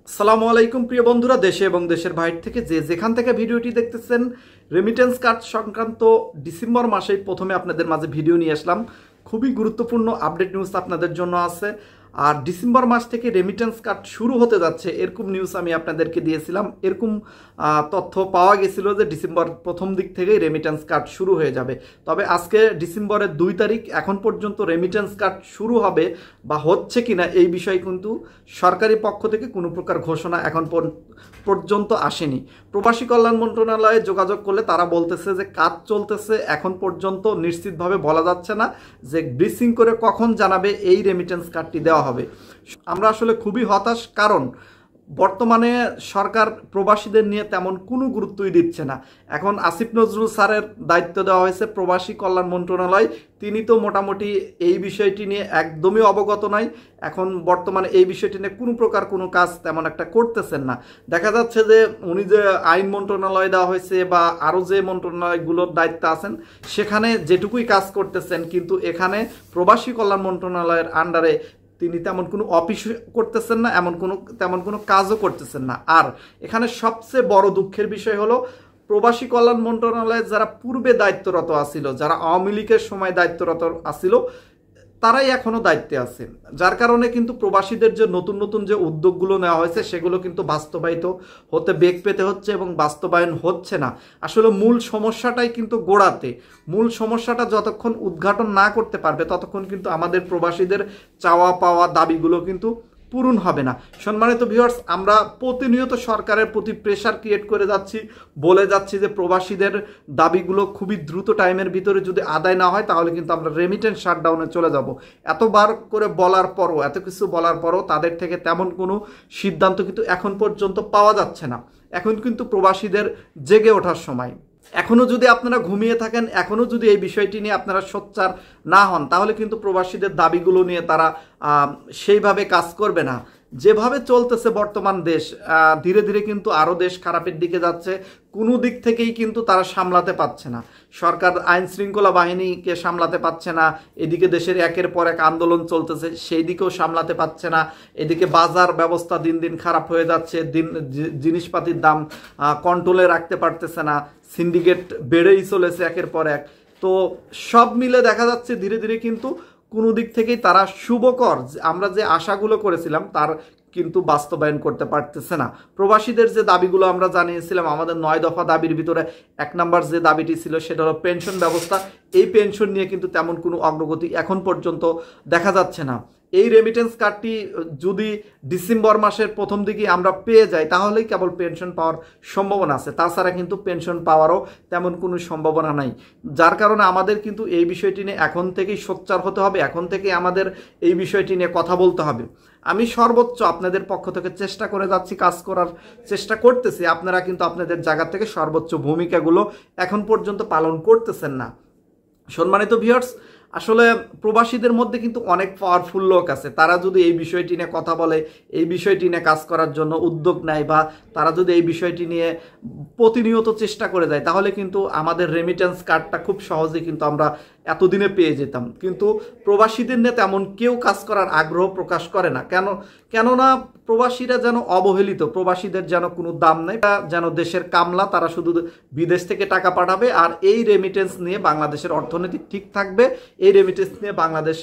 আসসালামু আলাইকুম প্রিয় বন্ধুরা, দেশে এবং দেশের বাইরে থেকে যেখান থেকে ভিডিওটি দেখতেছেন, রেমিটেন্স কার্ড সংক্রান্ত ডিসেম্বর মাসেই প্রথমে আপনাদের মাঝে ভিডিও নিয়ে আসলাম। খুবই গুরুত্বপূর্ণ আপডেট নিউজ আপনাদের জন্য আছে। আর ডিসেম্বর মাস থেকে রেমিটেন্স কার্ড শুরু হতে যাচ্ছে এরকম নিউজ আমি আপনাদেরকে দিয়েছিলাম। এরকম তথ্য পাওয়া গেছিল যে ডিসেম্বর প্রথম দিক থেকেই রেমিটেন্স কার্ড শুরু হয়ে যাবে। তবে আজকে ডিসেম্বরের 2 তারিখ, এখন পর্যন্ত রেমিটেন্স কার্ড শুরু হবে বা হচ্ছে কিনা এই বিষয়ে কিন্তু সরকারি পক্ষ থেকে কোনো প্রকার ঘোষণা এখন পর্যন্ত আসেনি। প্রবাসী কল্যাণ মন্ত্রণালয়ে যোগাযোগ করলে তারা বলতেছে যে কাজ চলতেছে, এখন পর্যন্ত নিশ্চিতভাবে বলা যাচ্ছে না যে ব্রিফিং করে কখন জানাবে এই রেমিটেন্স কার্ডটি দেওয়া হবে। আমরা আসলে খুবই হতাশ, কারণ বর্তমানে সরকার প্রবাসীদের নিয়ে তেমন কোনো গুরুত্বই দিচ্ছে না। এখন আসিফ নজরুল স্যারের দায়িত্ব দেওয়া হয়েছে প্রবাসী কল্যাণ মন্ত্রণালয়, তিনি তো মোটামুটি এই বিষয়টি নিয়ে একদমই অবগত নয়। এখন বর্তমানে এই বিষয়টি নিয়ে কোনো প্রকার কোনো কাজ তেমন একটা করতেছেন না। দেখা যাচ্ছে যে উনি যে আইন মন্ত্রণালয় দেওয়া হয়েছে বা আরও যে মন্ত্রণালয়গুলোর দায়িত্ব আছেন সেখানে যেটুকুই কাজ করতেছেন, কিন্তু এখানে প্রবাসী কল্যাণ মন্ত্রণালয়ের আন্ডারে তিনি তেমন কোনো অফিস করতেছেন না, তেমন কোনো কাজও করতেছেন না। আর এখানে সবচেয়ে বড় দুঃখের বিষয় হলো প্রবাসী কল্যাণ মন্ত্রণালয়ে যারা পূর্বে দায়িত্বরত আছিল, যারা আওয়ামী লীগের সময় দায়িত্বরত আছিল, তারাই এখনো দায়িত্বে আছে। যার কারণে কিন্তু প্রবাসীদের যে নতুন নতুন যে উদ্যোগগুলো নেওয়া হয়েছে সেগুলো কিন্তু বাস্তবায়িত হতে বেগ পেতে হচ্ছে এবং বাস্তবায়ন হচ্ছে না। আসলে মূল সমস্যাটাই কিন্তু গোড়াতে। মূল সমস্যাটা যতক্ষণ উদ্ঘাটন না করতে পারবে ততক্ষণ কিন্তু আমাদের প্রবাসীদের চাওয়া পাওয়া দাবিগুলো কিন্তু পূরণ হবে না। সম্মানিত ভিউয়ার্স, আমরা প্রতিনিয়ত সরকারের প্রতি প্রেশার ক্রিয়েট করে যাচ্ছি, বলে যাচ্ছি যে প্রবাসীদের দাবিগুলো খুবই দ্রুত টাইমের ভিতরে যদি আদায় না হয় তাহলে কিন্তু আমরা রেমিটেন্স শাটডাউনে চলে যাব। এতবার করে বলার পরও, এত কিছু বলার পরও তাদের থেকে তেমন কোনো সিদ্ধান্ত কিন্তু এখন পর্যন্ত পাওয়া যাচ্ছে না। এখন কিন্তু প্রবাসীদের জেগে ওঠার সময়। এখনও যদি আপনারা ঘুমিয়ে থাকেন, এখনও যদি এই বিষয়টি নিয়ে আপনারা সোচ্চার না হন, তাহলে কিন্তু প্রবাসীদের দাবিগুলো নিয়ে তারা সেইভাবে কাজ করবে না। যেভাবে চলতেছে বর্তমান দেশ, ধীরে ধীরে কিন্তু আরও দেশ খারাপের দিকে যাচ্ছে। কোনো দিক থেকেই কিন্তু তারা সামলাতে পারছে না। সরকার আইন শৃঙ্খলা বাহিনীকে সামলাতে পারছে না, এদিকে দেশের একের পর এক আন্দোলন চলতেছে সেই দিকেও সামলাতে পারছে না, এদিকে বাজার ব্যবস্থা দিন দিন খারাপ হয়ে যাচ্ছে, জিনিসপাতির দাম কন্ট্রোলে রাখতে পারতেছে না, সিন্ডিকেট বেড়েই চলেছে একের পর এক। তো সব মিলে দেখা যাচ্ছে ধীরে ধীরে কিন্তু কোনো দিক থেকেই তারা শুভকর আমরা যে আশাগুলো করেছিলাম তার কিন্তু বাস্তবায়ন করতে পারতেছে না। প্রবাসীদের যে দাবিগুলো আমরা জানিয়েছিলাম, আমাদের 9 দফা দাবির ভিতরে 1 নম্বর যে দাবিটি ছিল সেটা হলো পেনশন ব্যবস্থা। এই পেনশন নিয়ে কিন্তু তেমন কোনো অগ্রগতি এখন পর্যন্ত দেখা যাচ্ছে না। এই রেমিটেন্স কার্ডটি যদি ডিসেম্বর মাসের প্রথম দিকে আমরা পেয়ে যাই তাহলেই কেবল পেনশন পাওয়ার সম্ভাবনা আছে, তাছাড়া কিন্তু পেনশন পাওয়ারও তেমন কোনো সম্ভাবনা নাই। যার কারণে আমাদের কিন্তু এই বিষয়টি নিয়ে এখন থেকেই সোচ্চার হতে হবে, এখন থেকে আমাদের এই বিষয়টি নিয়ে কথা বলতে হবে। আমি সর্বোচ্চ আপনাদের পক্ষ থেকে চেষ্টা করে যাচ্ছি, কাজ করার চেষ্টা করতেছি। আপনারা কিন্তু আপনাদের জায়গা থেকে সর্বোচ্চ ভূমিকাগুলো এখন পর্যন্ত পালন করতেছেন না। সম্মানিত ভিউয়ার্স, আসলে প্রবাসীদের মধ্যে কিন্তু অনেক পাওয়ারফুল লোক আছে। তারা যদি এই বিষয়টি নিয়ে কথা বলে, এই বিষয়টি নিয়ে কাজ করার জন্য উদ্যোগ নেয়, বা তারা যদি এই বিষয়টি নিয়ে প্রতিনিয়ত চেষ্টা করে যায়, তাহলে কিন্তু আমাদের রেমিটেন্স কার্ডটা খুব সহজেই কিন্তু আমরা এতদিনে পেয়ে যেতাম। কিন্তু প্রবাসীদের নিয়ে তেমন কেউ কাজ করার আগ্রহ প্রকাশ করে না। কেননা প্রবাসীরা যেন অবহেলিত, প্রবাসীদের যেন কোনো দাম নেই, যেন দেশের কামলা, তারা শুধু বিদেশ থেকে টাকা পাঠাবে আর এই রেমিটেন্স নিয়ে বাংলাদেশের অর্থনীতি ঠিক থাকবে, এই রেমিটেন্স নিয়ে বাংলাদেশ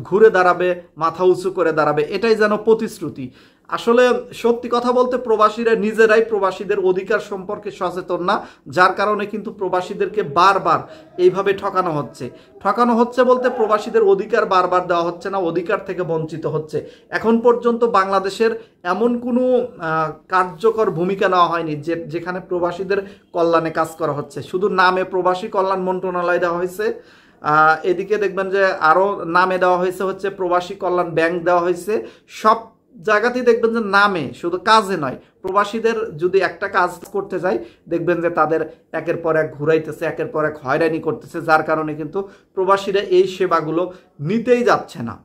ঘুরে দাঁড়াবে, মাথা উঁচু করে দাঁড়াবে, এটাই যেন প্রতিশ্রুতি। আসলে সত্যি কথা বলতে প্রবাসীরা নিজেরাই প্রবাসীদের অধিকার সম্পর্কে সচেতন না, যার কারণে কিন্তু প্রবাসীদেরকে বারবার এইভাবে ঠকানো হচ্ছে বলতে প্রবাসীদের অধিকার বারবার দেওয়া হচ্ছে না, অধিকার থেকে বঞ্চিত হচ্ছে। এখন পর্যন্ত বাংলাদেশের এমন কোনো কার্যকর ভূমিকা নেওয়া হয়নি যেখানে প্রবাসীদের কল্যাণে কাজ করা হচ্ছে। শুধু নামে প্রবাসী কল্যাণ মন্ত্রণালয় দেওয়া হয়েছে, এদিকে দেখবেন যে আরও নামে দেওয়া হয়েছে হচ্ছে প্রবাসী কল্যাণ ব্যাংক দেওয়া হয়েছে। সব জায়গাতেই দেখবেন যে নামে, শুধু কাজে নয়। প্রবাসীদের যদি একটা কাজ করতে যায় দেখবেন যে তাদের একের পর এক ঘুরাইতেছে, একের পর এক হয়রানি করতেছে, যার কারণে কিন্তু প্রবাসীরা এই সেবাগুলো নিতেই যাচ্ছে না।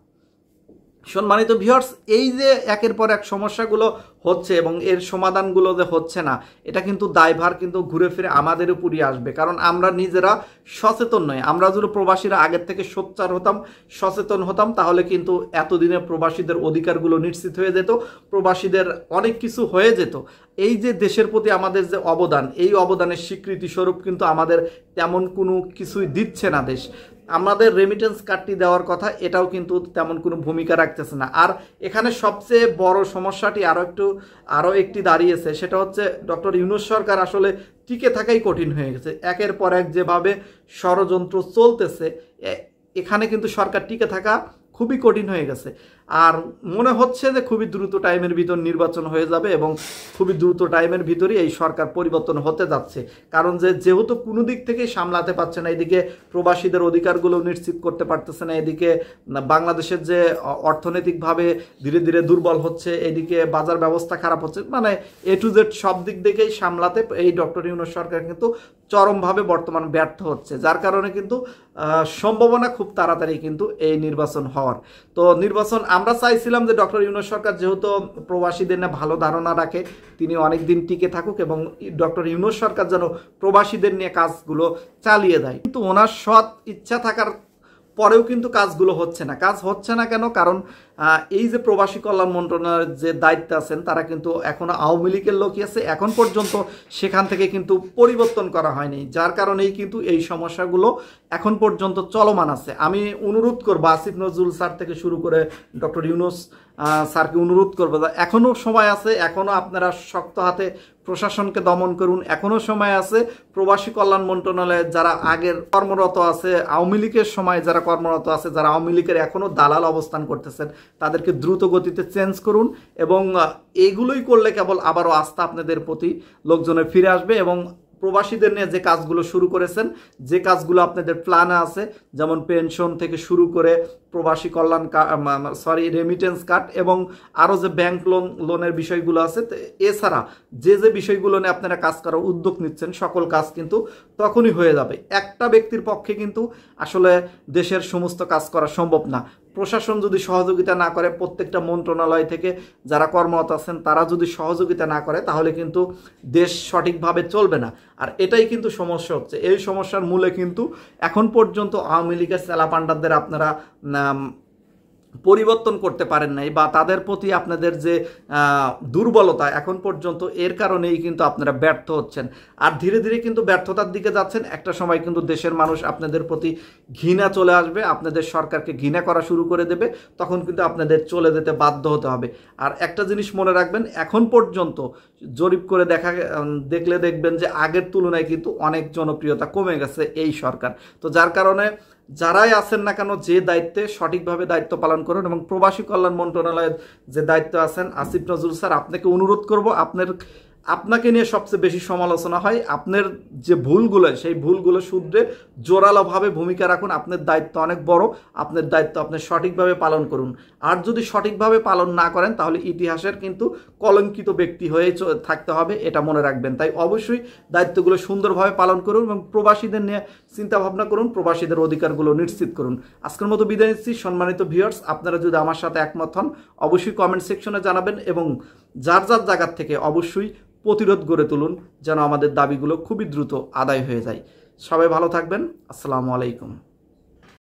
সম্মানিত ভিউয়ার্স, এই যে একের পর এক সমস্যাগুলো হচ্ছে এবং এর সমাধানগুলো যে হচ্ছে না, এটা কিন্তু দায়ভার কিন্তু ঘুরে ফিরে আমাদের উপরই আসবে, কারণ আমরা নিজেরা সচেতন নই। আমরা যদি প্রবাসীরা আগের থেকে সোচ্চার হতাম, সচেতন হতাম, তাহলে কিন্তু এতদিনে প্রবাসীদের অধিকারগুলো নিশ্চিত হয়ে যেত, প্রবাসীদের অনেক কিছু হয়ে যেত। এই যে দেশের প্রতি আমাদের যে অবদান, এই অবদানের স্বীকৃতি স্বরূপ কিন্তু আমাদের তেমন কোনো কিছুই দিচ্ছে না দেশ। আমাদের রেমিটেন্স কার্ডটি দেওয়ার কথা, এটাও কিন্তু তেমন কোনো ভূমিকা রাখতেছে না। আর এখানে সবচেয়ে বড় সমস্যাটি আরও একটি দাঁড়িয়েছে, সেটা হচ্ছে ডক্টর ইউনূস সরকার আসলে টিকে থাকাই কঠিন হয়ে গেছে। একের পর এক যেভাবে ষড়যন্ত্র চলতেছে, এখানে কিন্তু সরকার টিকে থাকা খুবই কঠিন হয়ে গেছে। আর মনে হচ্ছে যে খুবই দ্রুত টাইমের ভিতর নির্বাচন হয়ে যাবে এবং খুবই দ্রুত টাইমের ভিতরই এই সরকার পরিবর্তন হতে যাচ্ছে। কারণ যেহেতু কোনো দিক থেকেই সামলাতে পারছে না, এদিকে প্রবাসীদের অধিকারগুলো নিশ্চিত করতে পারতেছে না, এদিকে বাংলাদেশের যে অর্থনৈতিকভাবে ধীরে ধীরে দুর্বল হচ্ছে, এদিকে বাজার ব্যবস্থা খারাপ হচ্ছে, মানে এ টু জেড সব দিক থেকেই সামলাতে এই ডক্টর ইউনূস সরকার কিন্তু চরমভাবে বর্তমান ব্যর্থ হচ্ছে। যার কারণে কিন্তু সম্ভাবনা খুব তাড়াতাড়ি কিন্তু এই নির্বাচন হওয়ার। তো নির্বাচন আমরা চাইছিলাম যে ডক্টর ইউনূস সরকার যেহেতু প্রবাসীদের নিয়ে ভালো ধারণা রাখে, তিনি অনেক দিন টিকে থাকুক এবং ডক্টর ইউনূস সরকার যেন প্রবাসীদের নিয়ে কাজগুলো চালিয়ে দেয়। কিন্তু ওনার সৎ ইচ্ছা থাকার পরেও কিন্তু কাজগুলো হচ্ছে না। কাজ হচ্ছে না কেন? কারণ এই যে প্রবাসী কল্যাণ মন্ত্রণালয়ের যে দায়িত্বে আছেন, তারা কিন্তু এখনো আওয়ামী লীগের লোকই আছে, এখন পর্যন্ত সেখান থেকে কিন্তু পরিবর্তন করা হয়নি। যার কারণেই কিন্তু এই সমস্যাগুলো এখন পর্যন্ত চলমান আছে। আমি অনুরোধ করবো আসিফ নজরুল স্যার থেকে শুরু করে ডক্টর ইউনূস স্যারকে অনুরোধ করবো, এখনও সময় আছে, এখনও আপনারা শক্ত হাতে প্রশাসনকে দমন করুন, এখনও সময় আছে। প্রবাসী কল্যাণ মন্ত্রণালয়ে যারা আগের কর্মরত আছে, আওয়ামী লীগের সময় যারা কর্মরত আছে, যারা আওয়ামী লীগের এখনও দালাল অবস্থান করতেছেন, তাদেরকে দ্রুত গতিতে চেঞ্জ করুন এবং এইগুলোই করলে কেবল আবারও আস্থা আপনাদের প্রতি লোকজনের ফিরে আসবে এবং প্রবাসীদের নিয়ে যে কাজগুলো শুরু করেছেন, যে কাজগুলো আপনাদের প্ল্যানে আছে, যেমন পেনশন থেকে শুরু করে প্রবাসী কল্যাণ রেমিটেন্স কার্ড এবং আরও যে ব্যাংক লোনের বিষয়গুলো আছে, এছাড়া যে বিষয়গুলো নিয়ে আপনারা কাজ করার উদ্যোগ নিচ্ছেন, সকল কাজ কিন্তু তখনই হয়ে যাবে। একটা ব্যক্তির পক্ষে কিন্তু আসলে দেশের সমস্ত কাজ করা সম্ভব না। প্রশাসন যদি সহযোগিতা না করে, প্রত্যেকটা মন্ত্রণালয় থেকে যারা কর্মরত আছেন তারা যদি সহযোগিতা না করে, তাহলে কিন্তু দেশ সঠিকভাবে চলবে না। আর এটাই কিন্তু সমস্যা হচ্ছে। এই সমস্যার মূলে কিন্তু এখন পর্যন্ত আওয়ামী লীগের চেলাপান্ডাদের আপনারা পরিবর্তন করতে পারেন নাই, বা তাদের প্রতি আপনাদের যে দুর্বলতা এখন পর্যন্ত, এর কারণেই কিন্তু আপনারা ব্যর্থ হচ্ছেন। আর ধীরে ধীরে কিন্তু ব্যর্থতার দিকে যাচ্ছেন। একটা সময় কিন্তু দেশের মানুষ আপনাদের প্রতি ঘৃণা চলে আসবে, আপনাদের সরকারকে ঘৃণা করা শুরু করে দেবে, তখন কিন্তু আপনাদের চলে যেতে বাধ্য হতে হবে। আর একটা জিনিস মনে রাখবেন, এখন পর্যন্ত জরিপ করে দেখলে দেখবেন যে আগের তুলনায় কিন্তু অনেক জনপ্রিয়তা কমে গেছে এই সরকার। তো যার কারণে যারাই আছেন না কেন, যে দায়িত্বে সঠিকভাবে দায়িত্ব পালন করুন এবং প্রবাসী কল্যাণ মন্ত্রণালয়ের যে দায়িত্ব আছেন আসিফ নজরুল স্যার, আপনাকে অনুরোধ করব, আপনাকে নিয়ে সবচেয়ে বেশি সমালোচনা হয়। আপনার যে ভুলগুলো, সেই ভুলগুলো শুধরে জোরালোভাবে ভূমিকা রাখুন। আপনার দায়িত্ব অনেক বড়, আপনার দায়িত্ব আপনি সঠিকভাবে পালন করুন। আর যদি সঠিকভাবে পালন না করেন, তাহলে ইতিহাসের কিন্তু কলঙ্কিত ব্যক্তি হয়ে থাকতে হবে, এটা মনে রাখবেন। তাই অবশ্যই দায়িত্বগুলো সুন্দরভাবে পালন করুন এবং প্রবাসীদের নিয়ে চিন্তা ভাবনা করুন, প্রবাসীদের অধিকারগুলো নিশ্চিত করুন। আজকের মতো বিদায় নিচ্ছি। সম্মানিত ভিউয়ার্স, আপনারা যদি আমার সাথে একমত হন, অবশ্যই কমেন্ট সেকশনে জানাবেন এবং যার যার জায়গার থেকে অবশ্যই প্রতিরোধ গড়ে তুলুন, যেন আমাদের দাবিগুলো খুবই দ্রুত আদায় হয়ে যায়। সবাই ভালো থাকবেন। আসসালামু আলাইকুম।